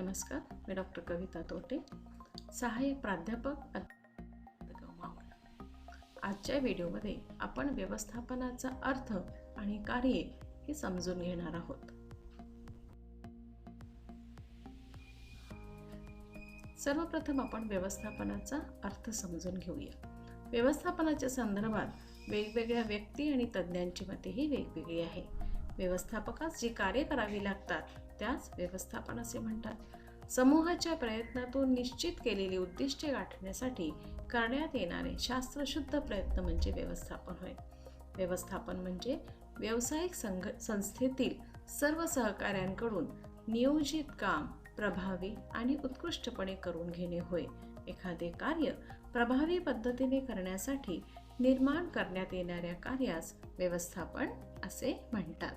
नमस्कार, मी डॉक्टर कविता तोटे, सहाय्यक प्राध्यापक मावळ. आजच्या व्हिडिओमध्ये आपण व्यवस्थापनाचा अर्थ आणि कार्ये हे समजून घेणार आहोत. सर्वप्रथम आपण व्यवस्थापनाचा अर्थ समजून घेऊया. व्यवस्थापनाच्या संदर्भात वेगवेगळ्या व्यक्ती आणि तज्ज्ञांची मतेही वेगवेगळी आहे. व्यवस्थापकास जी कार्य करावी लागतात त्यास व्यवस्थापन असे म्हणतात. समूहाच्या प्रयत्नातून निश्चित केलेली उद्दिष्टे गाठण्यासाठी करण्यात येणारे शास्त्रशुद्ध प्रयत्न म्हणजे व्यवस्थापन होय. व्यवस्थापन म्हणजे व्यावसायिक संस्थेतील सर्व सहकाऱ्यांकडून नियोजित काम प्रभावी आणि उत्कृष्टपणे करून घेणे होय. एखादे कार्य प्रभावी पद्धतीने करण्यासाठी निर्माण करण्यात येणाऱ्या कार्यास व्यवस्थापन असे म्हणतात.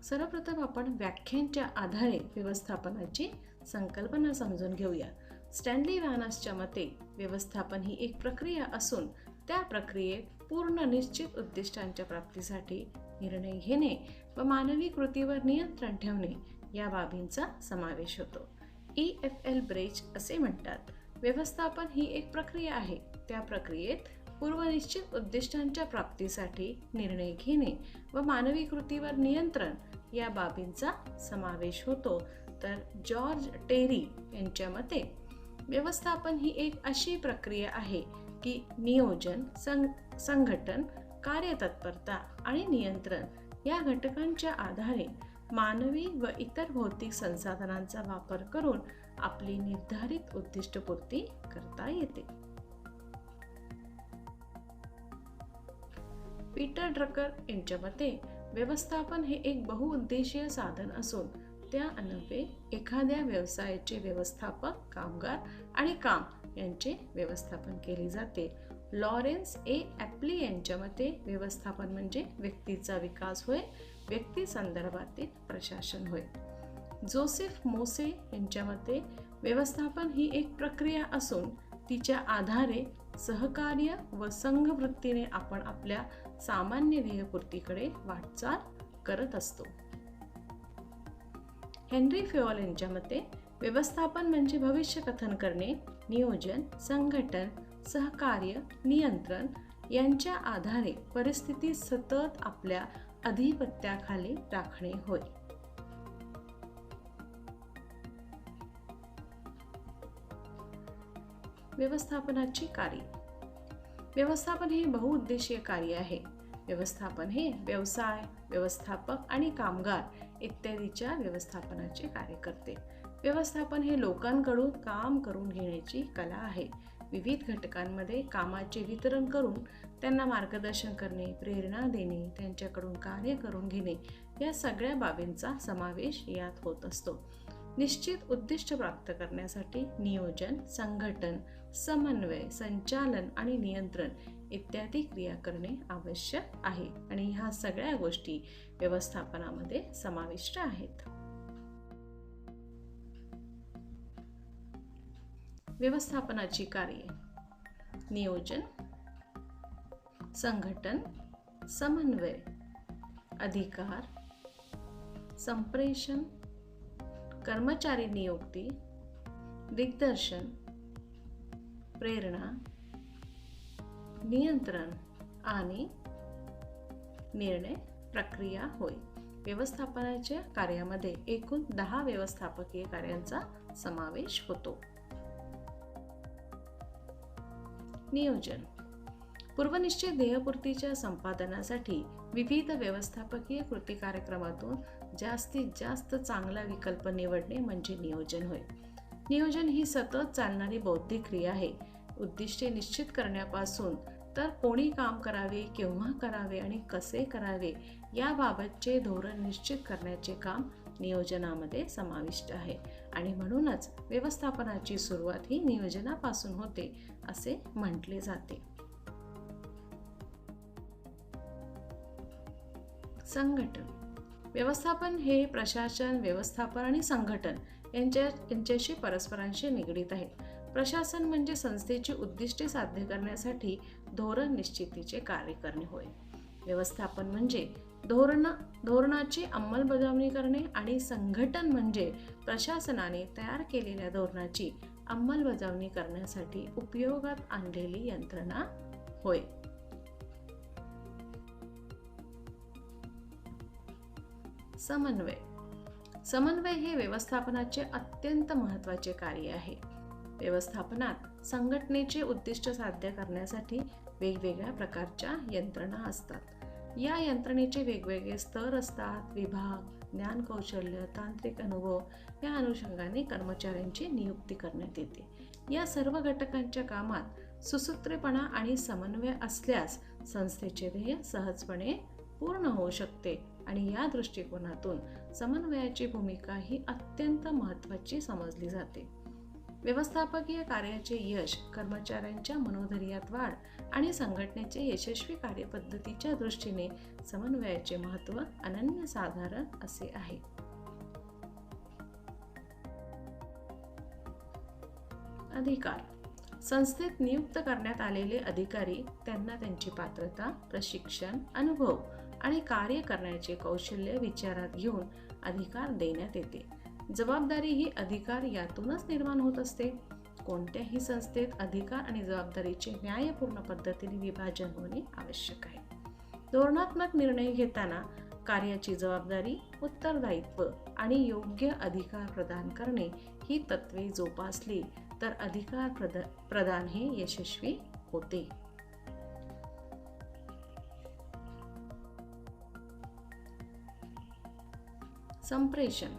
सर्वप्रथम आपण व्याख्यांच्या आधारे व्यवस्थापनाची संकल्पना समजून घेऊया. स्टॅनली व्हानसच्या मते व्यवस्थापन ही एक प्रक्रिया असून त्या प्रक्रियेत पूर्ण निश्चित उद्दिष्टांच्या प्राप्तीसाठी निर्णय घेणे व मानवी कृतीवर नियंत्रण ठेवणे या बाबींचा समावेश होतो. EFL ब्रेच असे म्हणतात, व्यवस्थापन ही एक प्रक्रिया आहे. त्या प्रक्रियेत पूर्वनिश्चित उद्दिष्टांच्या प्राप्तीसाठी निर्णय घेणे व मानवी कृतीवर नियंत्रण या बाबींचा समावेश होतो. तर जॉर्ज टेरी यांच्या मते व्यवस्थापन ही एक अशी प्रक्रिया आहे की नियोजन, संघटन, कार्यतत्परता आणि नियंत्रण या घटकांच्या आधारे मानवी व इतर भौतिक संसाधनांचा वापर करून आपली निर्धारित उद्दिष्टपूर्ती करता येते. पीटर ड्रकर यांच्या मते व्यवस्थापन हे एक बहुउद्देशीय साधन असून त्या अन्वये एखाद्या व्यवसायाचे व्यवस्थापक, कामगार आणि काम यांचे व्यवस्थापन केले जाते. लॉरेन्स ए ॲप्ली यांच्या मते व्यवस्थापन म्हणजे व्यक्तीचा विकास होय, व्यक्ती संदर्भातील प्रशासन होय. जोसेफ मोसे यांच्या मते व्यवस्थापन ही एक प्रक्रिया असून तिच्या आधारे सहकार्य व संघवृत्तीने आपण आपल्या सामान्य ध्येयपूर्तीकडे वाटचाल करत असतो. हेनरी फेऑल यांच्या मते व्यवस्थापन म्हणजे भविष्य कथन करणे, नियोजन, संघटन, सहकार्य, नियंत्रण यांच्या आधारे परिस्थिती सतत आपल्या अधिपत्याखाली राखणे होय. व्यवस्थापनाची कार्ये. व्यवस्थापन हे बहुउद्देशीय कार्य आहे. व्यवस्थापन हे व्यवसाय, व्यवस्थापक आणि कामगार इत्यादीच्या व्यवस्थापनाचे कार्य करते. व्यवस्थापन हे लोकांकडून काम करून घेण्याची कला आहे. विविध घटकांमध्ये कामाचे वितरण करून त्यांना मार्गदर्शन करणे, प्रेरणा देणे, त्यांच्याकडून कार्य करून घेणे या सगळ्या बाबींचा समावेश यात होत असतो. निश्चित उद्दिष्ट प्राप्त करण्यासाठी नियोजन, संघटन, समन्वय, संचालन आणि नियंत्रण इत्यादी क्रिया करणे आवश्यक आहे आणि ह्या सगळ्या गोष्टी व्यवस्थापनामध्ये समाविष्ट आहेत. व्यवस्थापनाची कार्ये: नियोजन, संघटन, समन्वय, अधिकार, संप्रेषण, कर्मचारी नियुक्ती, दिग्दर्शन, प्रेरणा, नियंत्रण आणि निर्णय प्रक्रिया होय. व्यवस्थापनाच्या कार्यामध्ये एकूण 10 व्यवस्थापकीय कार्यांचा समावेश होतो. नियोजन: पूर्वनिश्चित ध्येयपूर्तीच्या संपादनासाठी विविध व्यवस्थापकीय कृती कार्यक्रमातून जास्तीत जास्त चांगला विकल्प निवडणे म्हणजे नियोजन होय. नियोजन ही सतत चालणारी बौद्धिक क्रिया आहे. उद्दिष्टे निश्चित करण्यापासून तर कोणी काम करावे, केव्हा करावे आणि कसे करावे याबाबतचे धोरण निश्चित करण्याचे काम नियोजनामध्ये समाविष्ट आहे आणि म्हणूनच व्यवस्थापनाची सुरुवात ही नियोजनापासून होते असे म्हटले जाते. संघटन: व्यवस्थापन हे प्रशासन, व्यवस्थापन आणि संघटन यांच्याशी परस्परांशी निगडित आहे. प्रशासन म्हणजे संस्थेची उद्दिष्टे साध्य करण्यासाठी धोरण निश्चितीचे कार्य करणे होय. व्यवस्थापन म्हणजे धोरणाची अंमलबजावणी करणे आणि संघटन म्हणजे प्रशासनाने तयार केलेल्या धोरणाची अंमलबजावणी करण्यासाठी उपयोगात आणलेली यंत्रणा होय. समन्वय हे व्यवस्थापनाचे अत्यंत महत्त्वाचे कार्य आहे. व्यवस्थापनात संघटनेचे उद्दिष्ट साध्य करण्यासाठी वेगवेगळ्या प्रकारच्या यंत्रणा असतात. या यंत्रणेचे वेगवेगळे स्तर असतात. विभाग, ज्ञान, कौशल्य, तांत्रिक अनुभव या अनुषंगाने कर्मचाऱ्यांची नियुक्ती करण्यात येते. या सर्व घटकांच्या कामात सुसूत्रपणा आणि समन्वय असल्यास संस्थेचे ध्येय सहजपणे पूर्ण होऊ शकते आणि या दृष्टिकोनातून समन्वयाची भूमिका ही अत्यंत महत्त्वाची समजली जाते. व्यवस्थापकीय कार्याचे यश, कर्मचाऱ्यांच्या मनोधैर्यात वाढ आणि संघटनेचे यशस्वी कार्यपद्धतीच्या दृष्टीने समन्वयाचे महत्त्व अनन्यसाधारण असे आहे. अधिकार. संस्थेत नियुक्त करण्यात आलेले अधिकारी त्यांना त्यांची पात्रता, प्रशिक्षण, अनुभव आणि कार्य करण्याचे कौशल्य विचारात घेऊन अधिकार देण्यात येते. जबाबदारी ही अधिकार यातूनच निर्माण होत असते. कोणत्याही संस्थेत अधिकार आणि जबाबदारीचे न्यायपूर्ण पद्धतीने विभाजन होणे आवश्यक आहे. धोरणात्मक निर्णय घेताना कार्याची जबाबदारी, उत्तरदायित्व आणि योग्य अधिकार प्रदान करणे ही तत्त्वे जोपासली तर अधिकार प्रदान हे यशस्वी होते. संप्रेषण.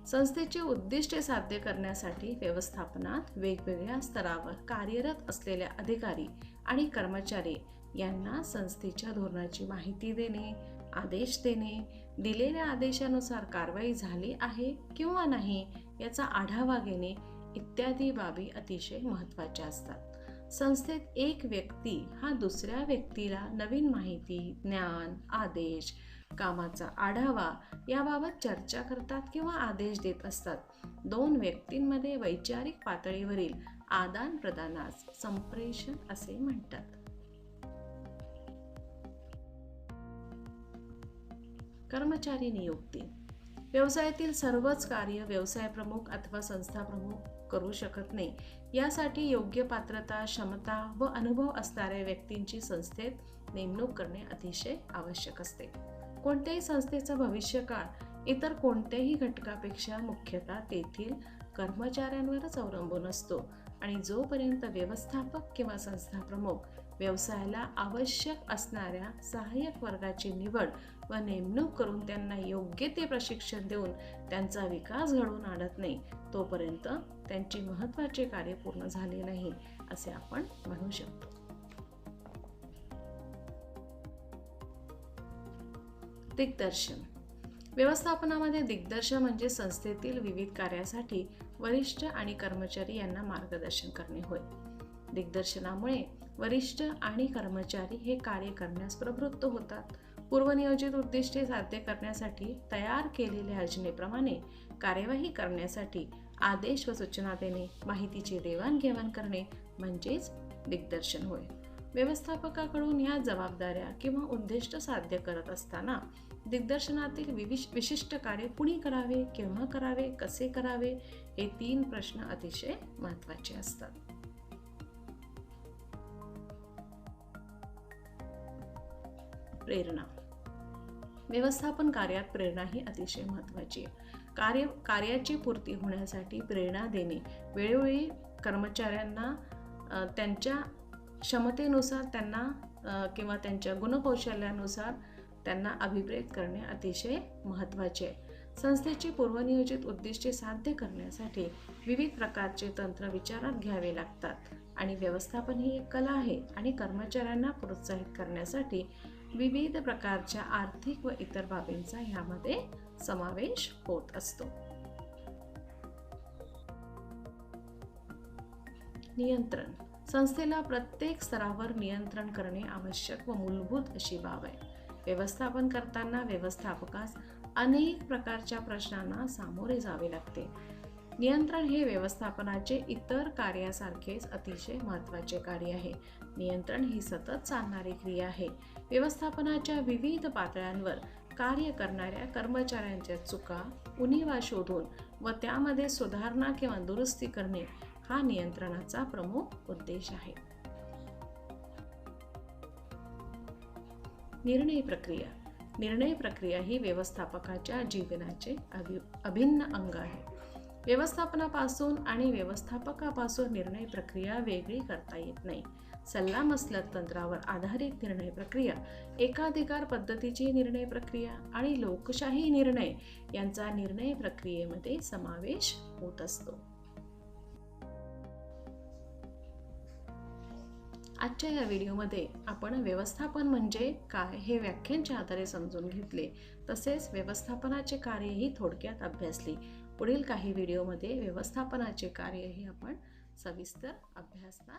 संस्थेचे उद्दिष्टे साध्य करण्यासाठी व्यवस्थापनात वेगवेगळ्या स्तरावर कार्यरत असलेल्या अधिकारी आणि कर्मचारी यांना संस्थेच्या धोरणाची माहिती देणे, आदेश देणे, दिलेल्या आदेशानुसार कारवाई झाली आहे किंवा नाही याचा आढावा घेणे इत्यादी बाबी अतिशय महत्त्वाच्या असतात. संस्थेत एक व्यक्ती हा दुसऱ्या व्यक्तीला नवीन माहिती, ज्ञान, आदेश, कामाचा आढावा याबाबत चर्चा करतात किंवा आदेश देत असतात. दोन व्यक्तींमध्ये वैचारिक पातळीवरील आदान प्रदानास संप्रेषण असे म्हणतात. कर्मचारी नियुक्ती. व्यवसायातील सर्वच कार्य व्यवसाय प्रमुख अथवा संस्था प्रमुख करू शकत नाही. यासाठी योग्य पात्रता, क्षमता व अनुभव असणाऱ्या व्यक्तींची संस्थेत नेमणूक करणे अतिशय आवश्यक असते. कोणत्याही संस्थेचा भविष्यकाळ इतर कोणत्याही घटकापेक्षा मुख्यतः तेथील कर्मचाऱ्यांवरच अवलंबून असतो आणि जोपर्यंत व्यवस्थापक किंवा संस्था प्रमुख व्यवसायाला आवश्यक असणाऱ्या सहाय्यक वर्गाची निवड व नेमणूक करून त्यांना योग्य ते प्रशिक्षण देऊन त्यांचा विकास घडवून आणत नाही तोपर्यंत त्यांचे महत्त्वाचे कार्य पूर्ण झाले नाही असे आपण म्हणू शकतो. दिग्दर्शन. व्यवस्थापनामध्ये दिग्दर्शन म्हणजे संस्थेतील विविध कार्यासाठी वरिष्ठ आणि कर्मचारी यांना मार्गदर्शन करणे होय. दिग्दर्शनामुळे वरिष्ठ आणि कर्मचारी हे कार्य करण्यास प्रवृत्त होतात. पूर्वनियोजित उद्दिष्टे साध्य करण्यासाठी तयार केलेल्या योजनेप्रमाणे कार्यवाही करण्यासाठी आदेश व सूचना देणे, माहितीची देवाणघेवाण करणे म्हणजेच दिग्दर्शन होय. व्यवस्थापकाकडून ह्या जबाबदाऱ्या किंवा उद्दिष्ट साध्य करत असताना दिग्दर्शनातील विशिष्ट कार्य कुणी करावे, केव्हा करावे, कसे करावे हे 3 प्रश्न अतिशय महत्त्वाचे असतात. प्रेरणा. व्यवस्थापन कार्यात प्रेरणा ही अतिशय महत्त्वाची आहे. कार्याची पूर्ती होण्यासाठी प्रेरणा देणे, वेळोवेळी कर्मचाऱ्यांना त्यांच्या क्षमतेनुसार त्यांना किंवा त्यांच्या गुणकौशल्यानुसार त्यांना अभिप्रेत करणे अतिशय महत्त्वाचे आहे. संस्थेची पूर्वनियोजित उद्दिष्टे साध्य करण्यासाठी विविध प्रकारचे तंत्र विचारात घ्यावे लागतात आणि व्यवस्थापन ही एक कला आहे आणि कर्मचाऱ्यांना प्रोत्साहित करण्यासाठी विविध प्रकारच्या आर्थिक व इतर बाबींचा यामध्ये समावेश होत असतो. नियंत्रण. संस्थेला प्रत्येक स्तरावर नियंत्रण करणे आवश्यक व मूलभूत अशी बाब आहे. व्यवस्थापन करताना व्यवस्थापकास अनेक प्रकारच्या प्रश्नांना सामोरे जावे लागते. नियंत्रण हे व्यवस्थापनाचे इतर कार्यासारखेच अतिशय महत्त्वाचे कार्य आहे. नियंत्रण ही सतत चालणारी क्रिया आहे. व्यवस्थापनाच्या विविध पातळ्यांवर कार्य करणाऱ्या कर्मचाऱ्यांच्या चुका, उणिवा शोधून व त्यामध्ये सुधारणा किंवा दुरुस्ती करणे हा नियंत्रणाचा प्रमुख उद्देश आहे. निर्णय प्रक्रिया. निर्णय प्रक्रिया ही व्यवस्थापकाच्या जीवनाचे अभिन्न अंग आहे. व्यवस्थापनापासून आणि व्यवस्थापकापासून निर्णय प्रक्रिया वेगळी करता येत नाही. सल्लामसलत तंत्रावर आधारित निर्णय प्रक्रिया, एकाधिकार पद्धतीची निर्णय प्रक्रिया आणि लोकशाही निर्णय यांचा निर्णय प्रक्रियेमध्ये समावेश होत असतो. आजच्या या व्हिडिओमध्ये आपण व्यवस्थापन म्हणजे काय हे व्याख्यांच्या आधारे समजून घेतले, तसेच व्यवस्थापनाचे कार्यही थोडक्यात अभ्यासले. पुढील काही व्हिडिओमध्ये व्यवस्थापनाचे कार्यही आपण सविस्तर अभ्यासणार